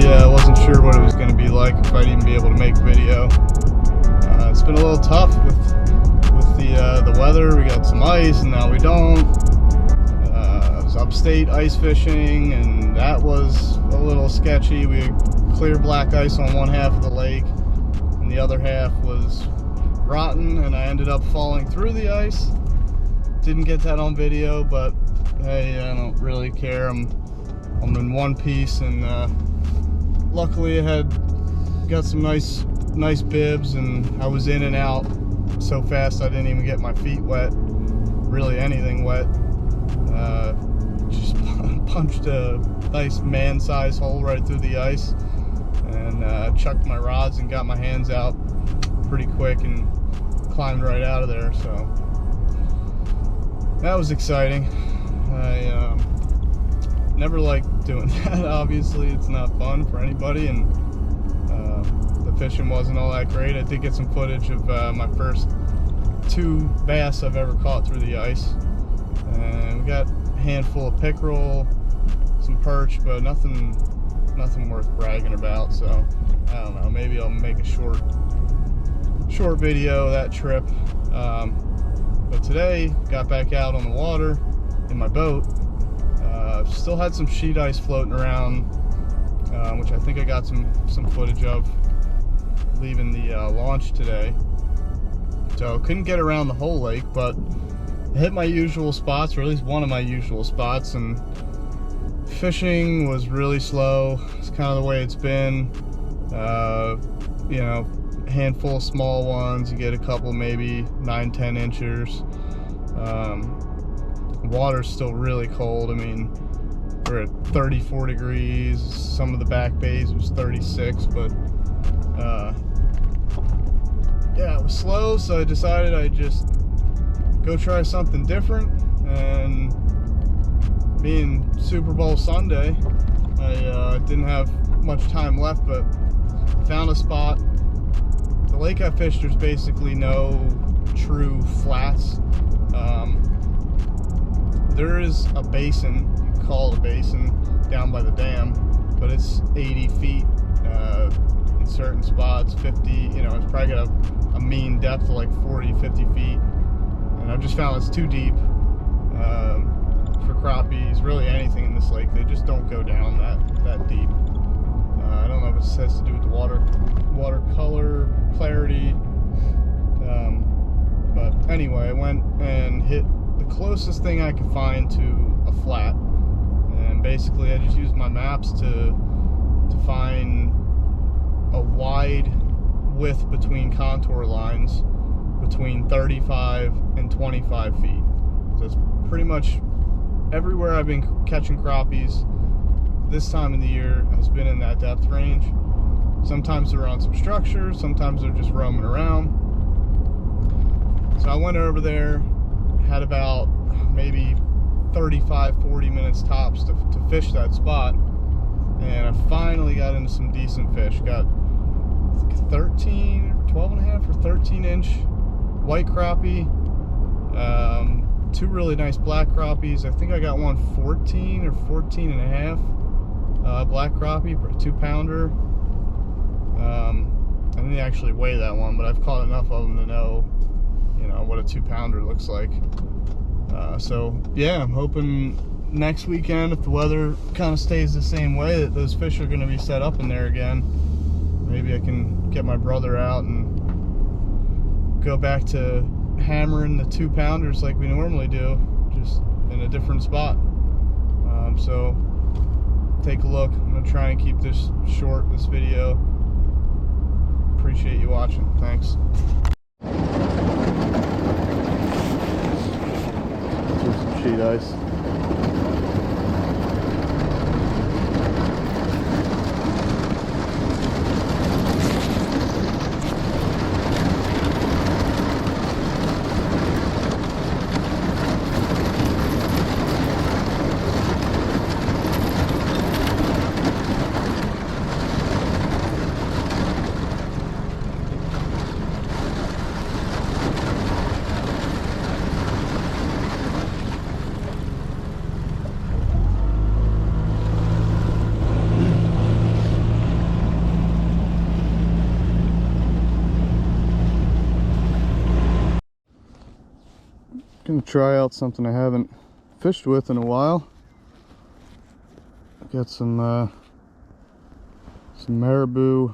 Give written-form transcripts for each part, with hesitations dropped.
really wasn't sure what it was going to be like, if I'd even be able to make a video. It's been a little tough with the weather. We got some ice and now we don't. It was upstate ice fishing and that was a little sketchy. We had clear black ice on one half of the lake and the other half was rotten, and I ended up falling through the ice. Didn't get that on video, but hey, I don't really care. I'm in one piece, and luckily I had got some nice bibs, and I was in and out so fast I didn't even get my feet wet, really anything wet. Just punched a nice man-sized hole right through the ice, and chucked my rods and got my hands out pretty quick and climbed right out of there. So that was exciting. I never liked doing that. Obviously it's not fun for anybody, and the fishing wasn't all that great. I did get some footage of my first 2 bass I've ever caught through the ice, and we got a handful of pickerel, some perch, but nothing worth bragging about. So I don't know, maybe I'll make a short video of that trip. But today got back out on the water in my boat. Still had some sheet ice floating around, which I think I got some footage of leaving the launch today. So couldn't get around the whole lake, but I hit my usual spots, or at least one of my usual spots, and fishing was really slow. It's kind of the way it's been. You know, handful of small ones, you get a couple maybe 9-10 inchers. Water's still really cold. I mean, we're at 34 degrees. Some of the back bays was 36, but yeah, it was slow, so I decided I'd just go try something different. And being Super Bowl Sunday, I didn't have much time left, but found a spot. The lake I fished, there's basically no true flats. There is a basin, you can call it a basin, down by the dam, but it's 80 feet in certain spots, 50, you know, it's probably got a mean depth of like 40, 50 feet. And I've just found it's too deep for crappies, really anything in this lake. They just don't go down that deep. I don't know if it has to do with the water color, clarity, but anyway, I went and hit the closest thing I could find to a flat, and basically I just used my maps to find a wide width between contour lines between 35 and 25 feet. So it's pretty much everywhere I've been catching crappies this time of the year has been in that depth range. Sometimes they're on some structures, sometimes they're just roaming around. So I went over there, had about maybe 35-40 minutes tops to fish that spot, and I finally got into some decent fish. Got 13, 12 and a half or 13 inch white crappie, 2 really nice black crappies. I think I got one 14 or 14 and a half black crappie, a 2-pounder. I didn't actually weigh that one, but I've caught enough of them to know, you know, what a 2-pounder looks like. So yeah, I'm hoping next weekend, if the weather kind of stays the same way, that those fish are going to be set up in there again. Maybe I can get my brother out and go back to hammering the 2-pounders like we normally do, just in a different spot. So take a look. I'm going to try and keep this short, this video. Appreciate you watching. Thanks. Through some sheet ice. Gonna try out something I haven't fished with in a while. Got some marabou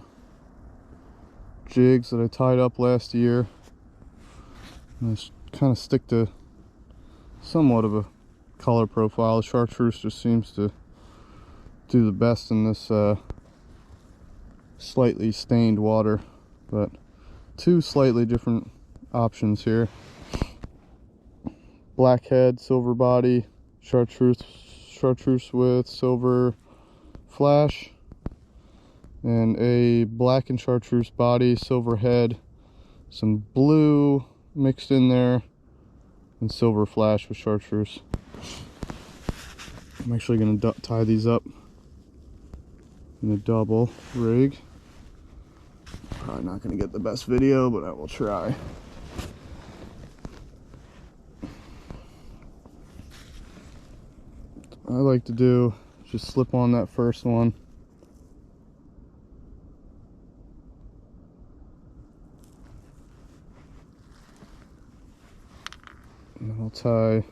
jigs that I tied up last year. And I kind of stick to somewhat of a color profile. The chartreuse just seems to do the best in this slightly stained water, but two slightly different options here. Black head, silver body, chartreuse with silver flash, and a black and chartreuse body, silver head, some blue mixed in there, and silver flash with chartreuse. I'm actually going to tie these up in a double rig. Probably not going to get the best video, but I will try. I like to do just slip on that first one. And I'll tie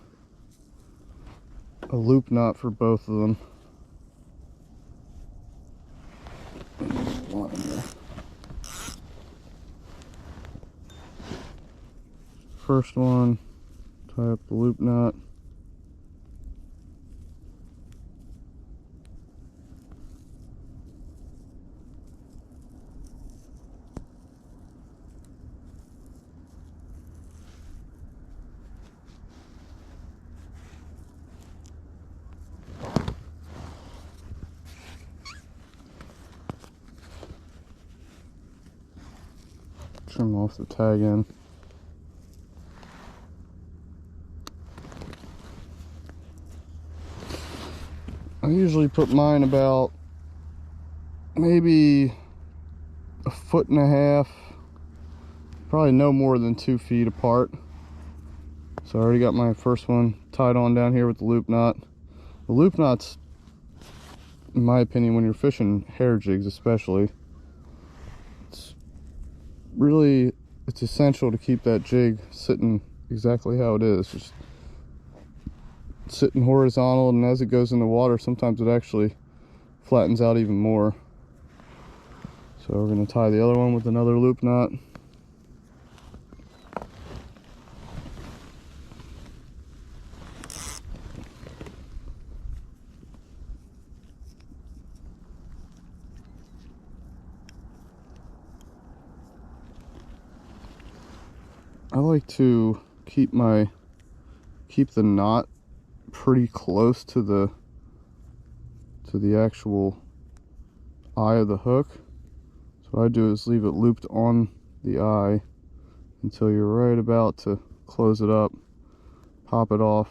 a loop knot for both of them. First one, tie up the loop knot. Trim off the tag end. I usually put mine about maybe 1.5 feet, probably no more than 2 feet apart. So I already got my first one tied on down here with the loop knot. The loop knots, in my opinion, when you're fishing hair jigs especially, it's essential to keep that jig sitting exactly how it is, just sitting horizontal, and as it goes in the water sometimes it actually flattens out even more. So we're going to tie the other one with another loop knot. I like to keep the knot pretty close to the actual eye of the hook. So what I do is leave it looped on the eye until you're right about to close it up, pop it off,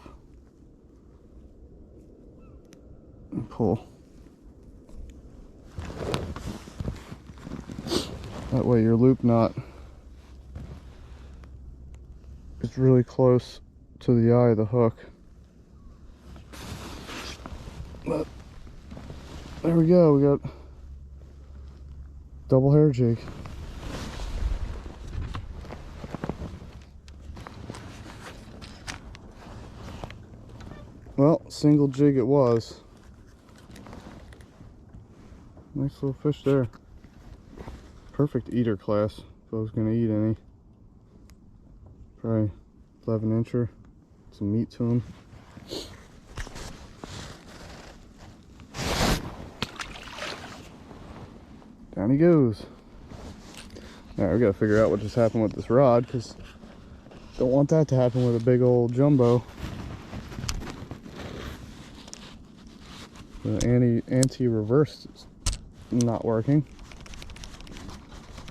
and pull. That way your loop knot is really close to the eye of the hook. But there we go, we got double hair jig. Well, single jig it was. Nice little fish there. Perfect eater class if I was going to eat any. Probably 11-incher, some meat to him. Down he goes. Alright, we gotta figure out what just happened with this rod, because don't want that to happen with a big old jumbo. The anti-reverse is not working.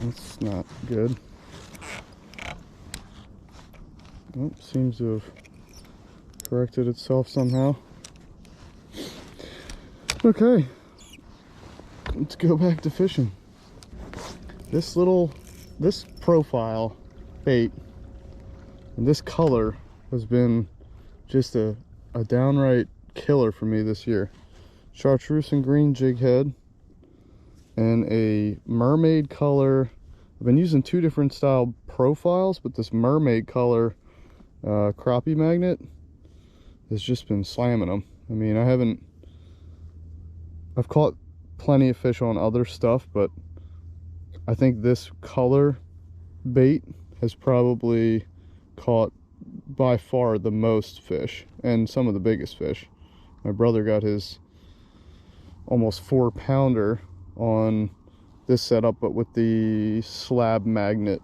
That's not good. Oh, seems to have corrected itself somehow. Okay, let's go back to fishing. This profile bait and this color has been just a downright killer for me this year. Chartreuse and green jig head and a mermaid color. I've been using two different style profiles, but this mermaid color crappie magnet has just been slamming them. I mean, I've caught plenty of fish on other stuff, but I think this color bait has probably caught by far the most fish and some of the biggest fish. My brother got his almost 4-pounder on this setup, but with the slab magnet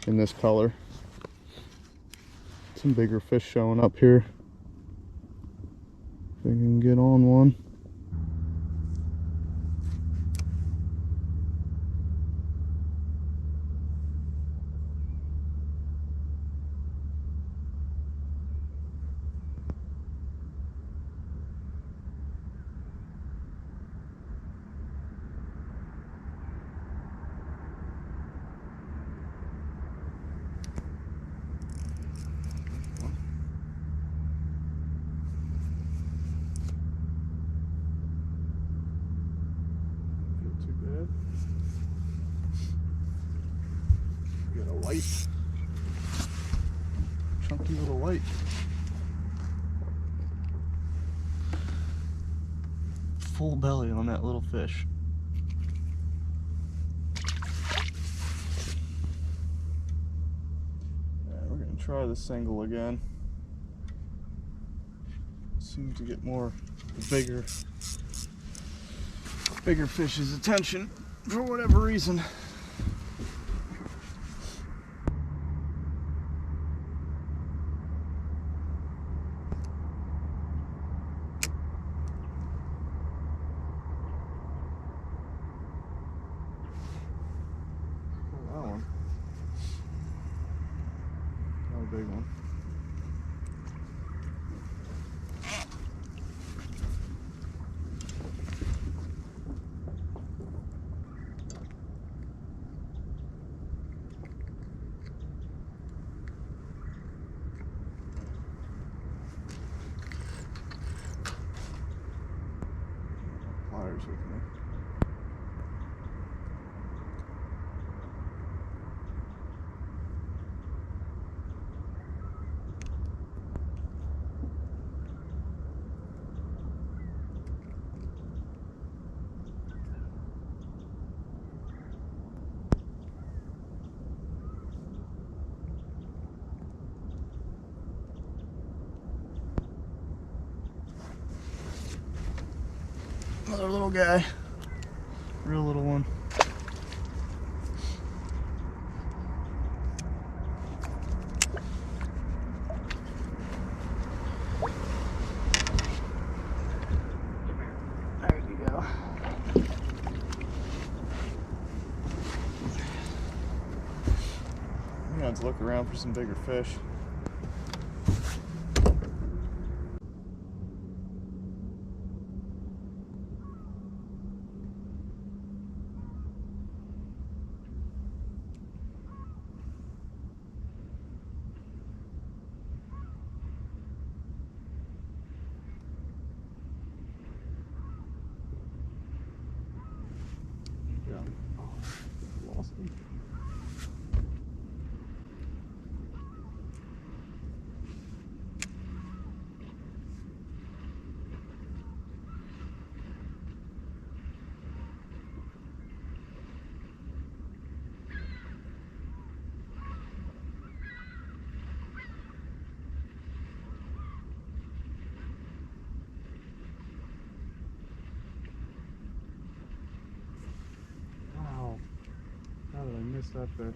in this color. Some bigger fish showing up here. If I can get on one. Got a white, chunky little white. Full belly on that little fish. Alright, we're gonna try this single again. Seems to get more the bigger fish's attention for whatever reason. That one. Not a big one. Pliers with me. Another little guy, real little one. There you go. I'm gonna have to look around for some bigger fish. Lost him. Wow. How did I miss that fish?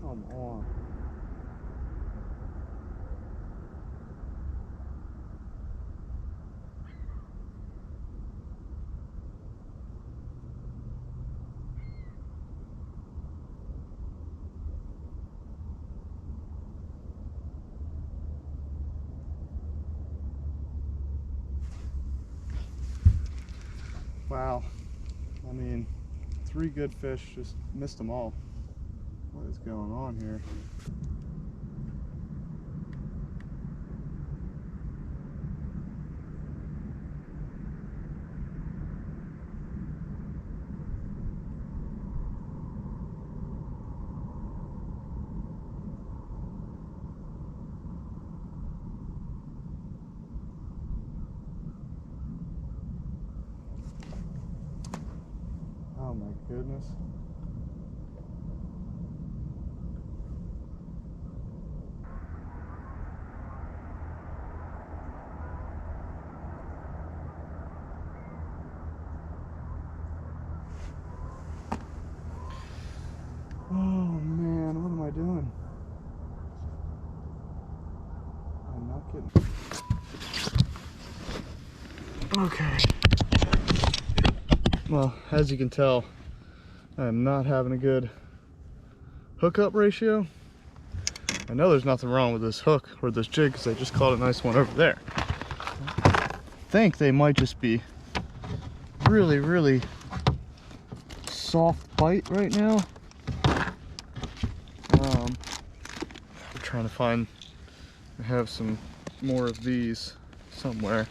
Come on. Wow. I mean, 3 good fish, just missed them all. What is going on here? Oh my goodness. Oh man, what am I doing? I'm not kidding. Okay. Well, as you can tell, I am not having a good hookup ratio. I know there's nothing wrong with this hook or this jig because I just caught a nice one over there. I think they might just be really, really soft bite right now. I'm trying to find, I have some more of these somewhere.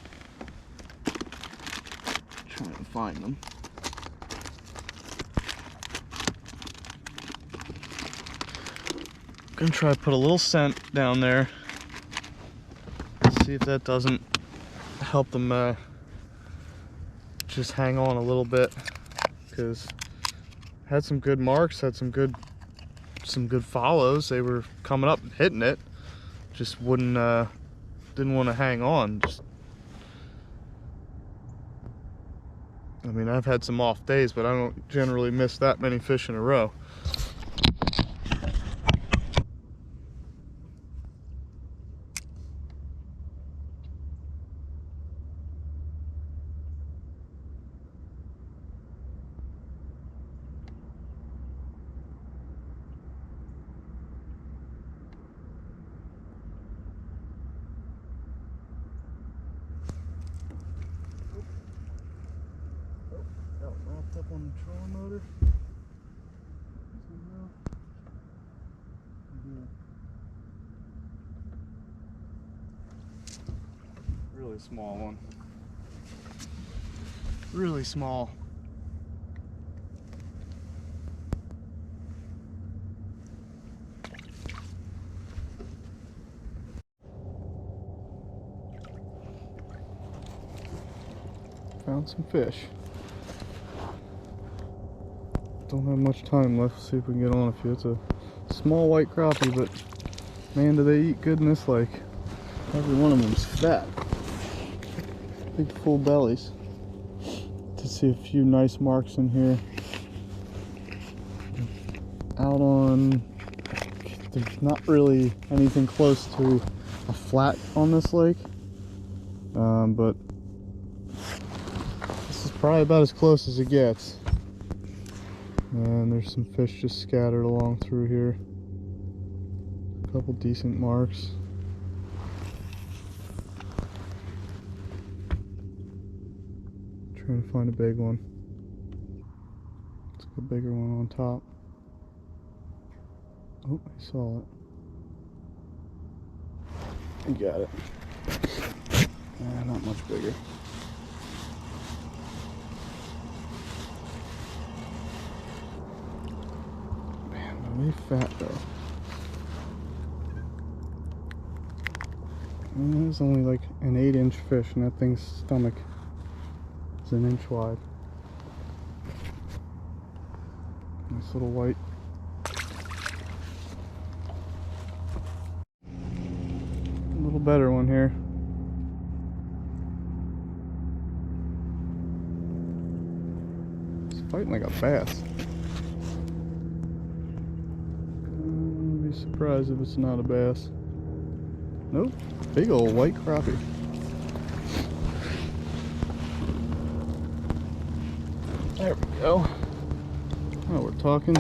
Trying to find them. Gonna try to put a little scent down there. See if that doesn't help them just hang on a little bit, because had some good marks, had some good follows. They were coming up and hitting it, just wouldn't didn't want to hang on. I mean, I've had some off days, but I don't generally miss that many fish in a row. Wrapped up on the trolling motor. Really small one. Really small. Found some fish. Don't have much time left. See if we can get on a few. It's a small white crappie, but man, do they eat good in this lake. Every one of them's fat. Big full bellies. To see a few nice marks in here. Out on, there's not really anything close to a flat on this lake, but this is probably about as close as it gets. And there's some fish just scattered along through here. A couple decent marks. Trying to find a big one. Let's get a bigger one on top. Oh, I saw it. I got it. Not much bigger. Way fat though. And it's only like an 8-inch fish, and that thing's stomach is an inch wide. Nice little white. A little better one here. It's fighting like a bass. Surprised if it's not a bass. Nope, big old white crappie. There we go. Now we're talking.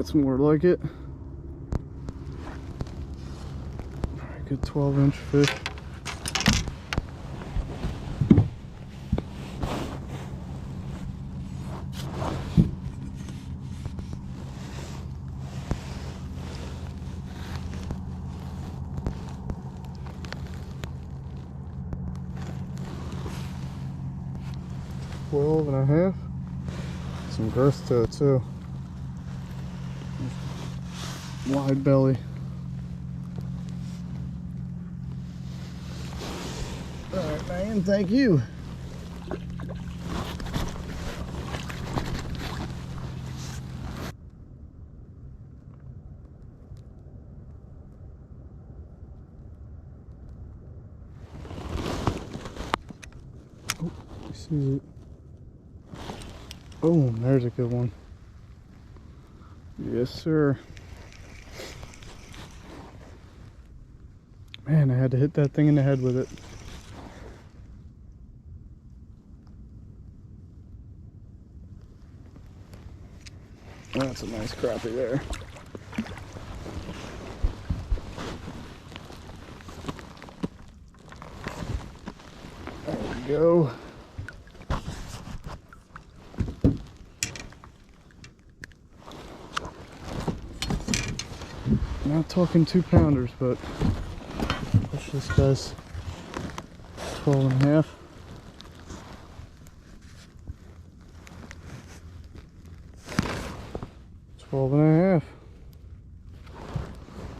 That's more like it. Alright, good 12-inch fish. Twelve and a half. Some girth to it too. Wide belly. Alright, man, thank you. Oh, he sees it. Oh, there's a good one. Yes, sir. Man, I had to hit that thing in the head with it. That's a nice crappie there. There we go. Not talking 2-pounders, but push this guy's 12 and a half. Twelve and a half.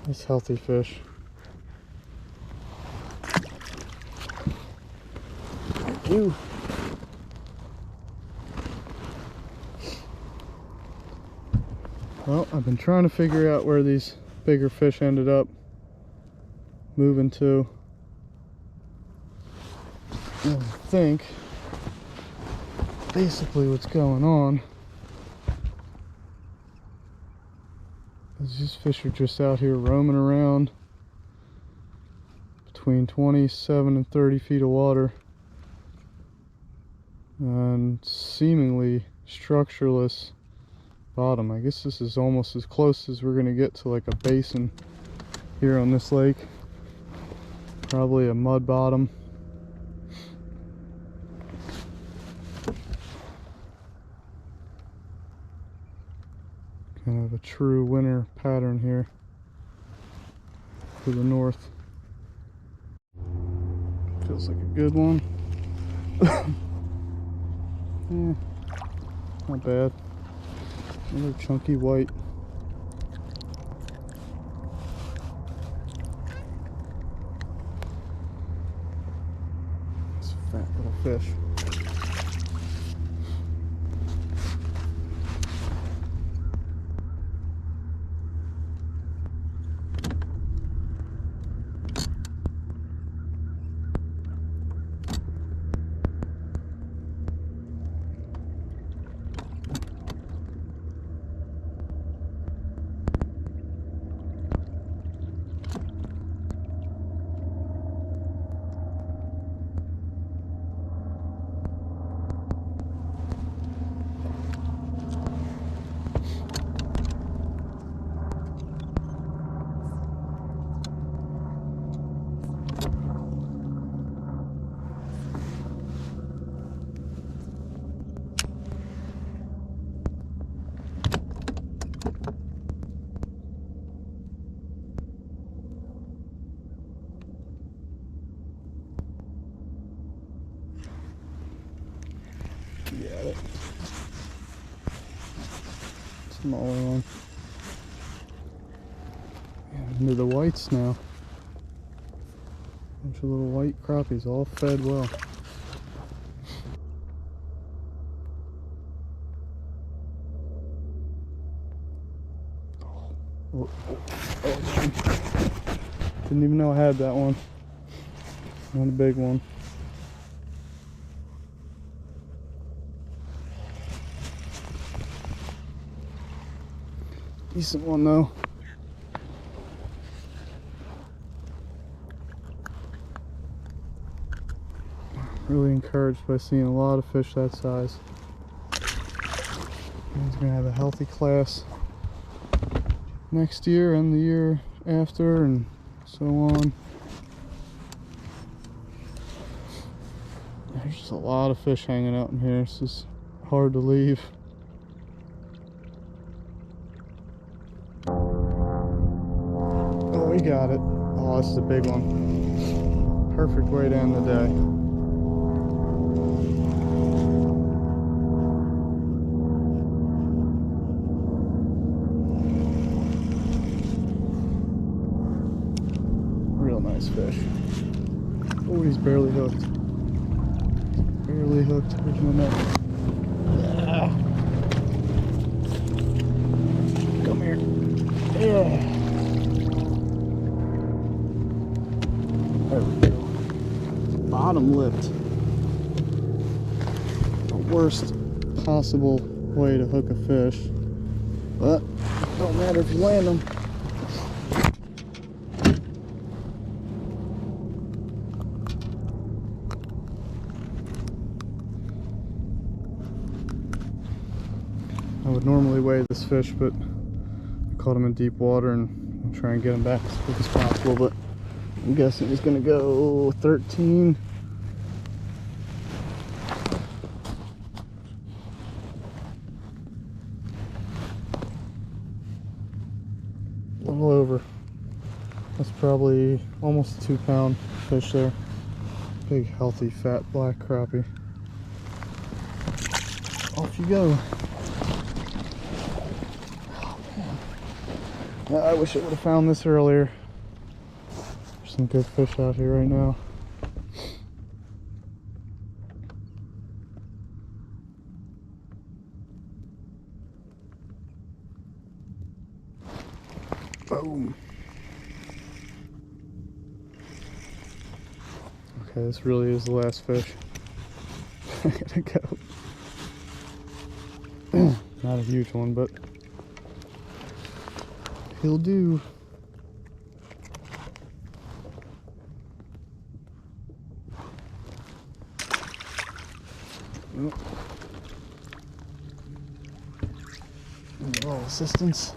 Nice healthy fish. Thank you. Well, I've been trying to figure out where these bigger fish ended up moving to. And I think basically what's going on is these fish are just out here roaming around between 27 and 30 feet of water and seemingly structureless bottom. I guess this is almost as close as we're going to get to like a basin here on this lake. Probably a mud bottom. Kind of a true winter pattern here to the north. Feels like a good one. Yeah, not bad. Another chunky white. It's a fat little fish. Got it. Smaller one. And into the whites now. Bunch of little white crappies, all fed well. Oh, didn't even know I had that one. Not a big one. Decent one though. Really encouraged by seeing a lot of fish that size. He's gonna have a healthy class next year and the year after and so on. There's just a lot of fish hanging out in here. This is hard to leave. Oh, we got it. Oh, this is a big one. Perfect way to end the day. Real nice fish. Oh, he's barely hooked. Barely hooked. Here's my net. Ah. Come here. Yeah. There we go. Bottom lipped. The worst possible way to hook a fish. But it don't matter if you land them. I would normally weigh this fish, but I caught him in deep water and I'll try and get him back as quick as possible, but I'm guessing he's gonna go 13. A little over. That's probably almost a 2-pound fish there. Big, healthy, fat black crappie. Off you go. I wish I would have found this earlier. There's some good fish out here right now. Boom. Okay, this really is the last fish. I gotta go. Not a huge one, but he'll do. Oh. A little assistance.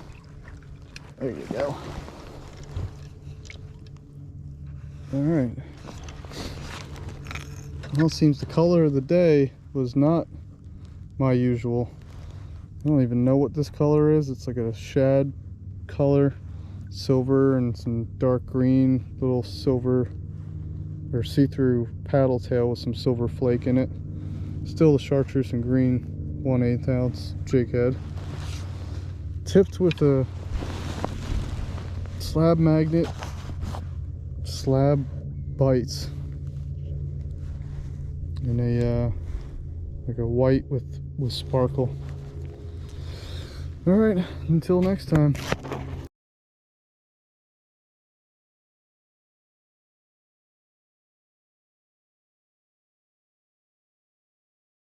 There you go. All right. Well, it seems the color of the day was not my usual. I don't even know what this color is. It's like a shad color, silver and some dark green, little silver or see-through paddle tail with some silver flake in it. Still the chartreuse and green 1/8 ounce jig head, tipped with a slab magnet, slab bites, in a like a white with sparkle. All right, until next time.